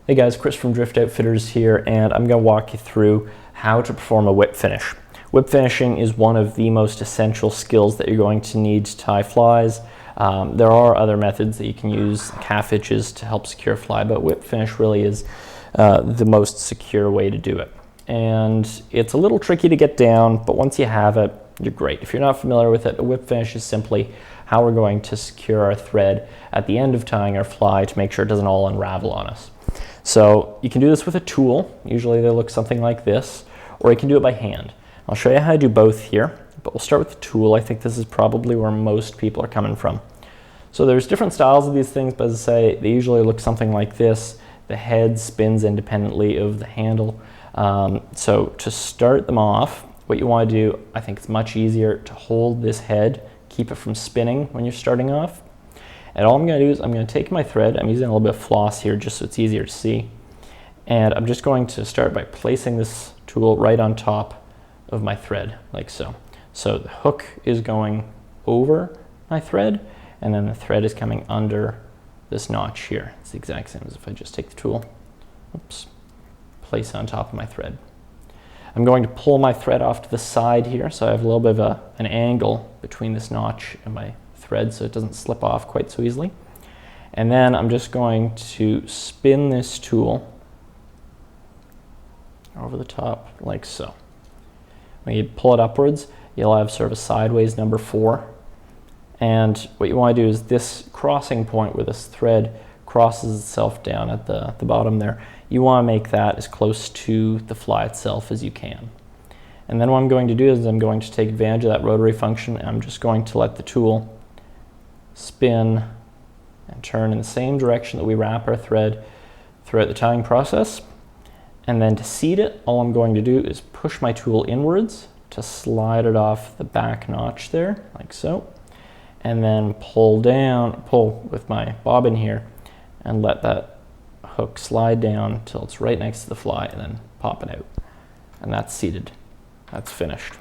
Hey guys, Chris from Drift Outfitters here, and I'm going to walk you through how to perform a whip finish. Whip finishing is one of the most essential skills that you're going to need to tie flies. There are other methods that you can use, like half hitches to help secure a fly, but whip finish really is the most secure way to do it. And it's a little tricky to get down, but once you have it, you're great. If you're not familiar with it, a whip finish is simply how we're going to secure our thread at the end of tying our fly to make sure it doesn't all unravel on us. So you can do this with a tool. Usually they look something like this, or you can do it by hand. I'll show you how to do both here, but we'll start with the tool. I think this is probably where most people are coming from. So there's different styles of these things, but as I say, they usually look something like this. The head spins independently of the handle. So to start them off, what you want to do, I think it's much easier to hold this head, keep it from spinning when you're starting off. And all I'm going to do is I'm going to take my thread. I'm using a little bit of floss here just so it's easier to see. And I'm just going to start by placing this tool right on top of my thread, like so. So the hook is going over my thread, and then the thread is coming under this notch here. It's the exact same as if I just take the tool, oops, place it on top of my thread. I'm going to pull my thread off to the side here, so I have a little bit of an angle between this notch and my thread so it doesn't slip off quite so easily. And then I'm just going to spin this tool over the top like so. When you pull it upwards, you'll have sort of a sideways number 4. And what you want to do is this crossing point where this thread crosses itself down at the bottom there, you want to make that as close to the fly itself as you can. And then what I'm going to do is I'm going to take advantage of that rotary function, and I'm just going to let the tool spin and turn in the same direction that we wrap our thread throughout the tying process. And then to seat it, all I'm going to do is push my tool inwards to slide it off the back notch there, like so. And then pull with my bobbin here and let that hook slide down till it's right next to the fly and then pop it out. And that's seated. That's finished.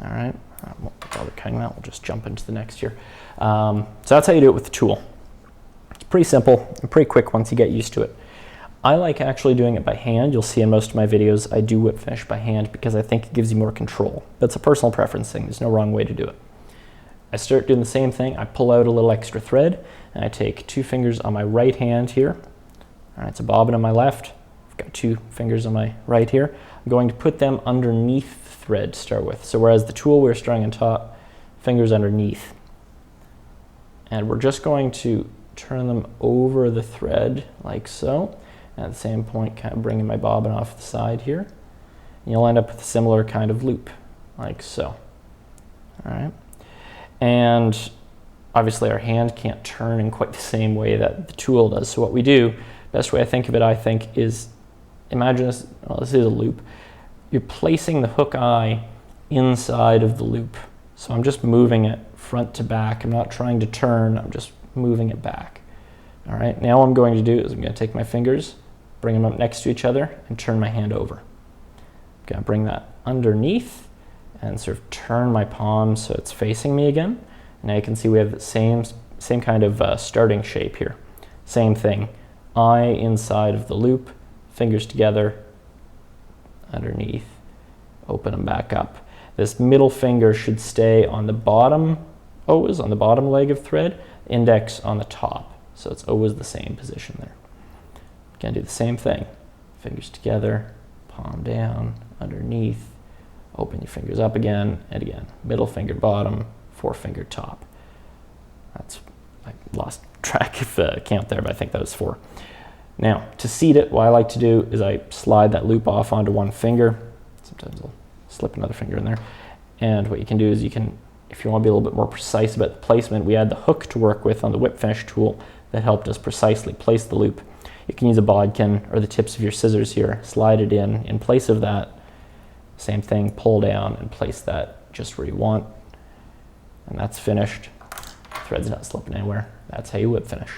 All right, I won't bother cutting that. We'll just jump into the next here. So that's how you do it with the tool. It's pretty simple and pretty quick once you get used to it. I like actually doing it by hand. You'll see in most of my videos I do whip finish by hand because I think it gives you more control. That's a personal preference thing. There's no wrong way to do it. I start doing the same thing. I pull out a little extra thread and I take 2 fingers on my right hand here. All right, it's a bobbin on my left. I've got 2 fingers on my right here. I'm going to put them underneath the thread to start with. So whereas the tool we're starting on top, fingers underneath. And we're just going to turn them over the thread like so. And at the same point, kind of bringing my bobbin off the side here. And you'll end up with a similar kind of loop, like so. All right. And obviously our hand can't turn in quite the same way that the tool does. So what we do, best way I think of it, I think, is imagine this, well, this is a loop. You're placing the hook eye inside of the loop. So I'm just moving it front to back. I'm not trying to turn, I'm just moving it back. All right, now what I'm going to do is I'm going to take my fingers, bring them up next to each other, and turn my hand over. I'm going to bring that underneath and sort of turn my palm so it's facing me again. And now you can see we have the same kind of starting shape here. Same thing, eye inside of the loop, fingers together, underneath, open them back up. This middle finger should stay on the bottom O's, on the bottom leg of thread, index on the top. So it's always the same position there. Again, do the same thing. Fingers together, palm down, underneath, open your fingers up again, and again, middle finger bottom, forefinger top. That's, I lost track of the count there, but I think that was 4. Now, to seat it, what I like to do is I slide that loop off onto one finger. Sometimes I'll slip another finger in there. And what you can do is you can, if you want to be a little bit more precise about the placement, we had the hook to work with on the whip finish tool that helped us precisely place the loop. You can use a bodkin or the tips of your scissors here, slide it in place of that. Same thing, pull down and place that just where you want. And that's finished. Thread's not slipping anywhere. That's how you whip finish.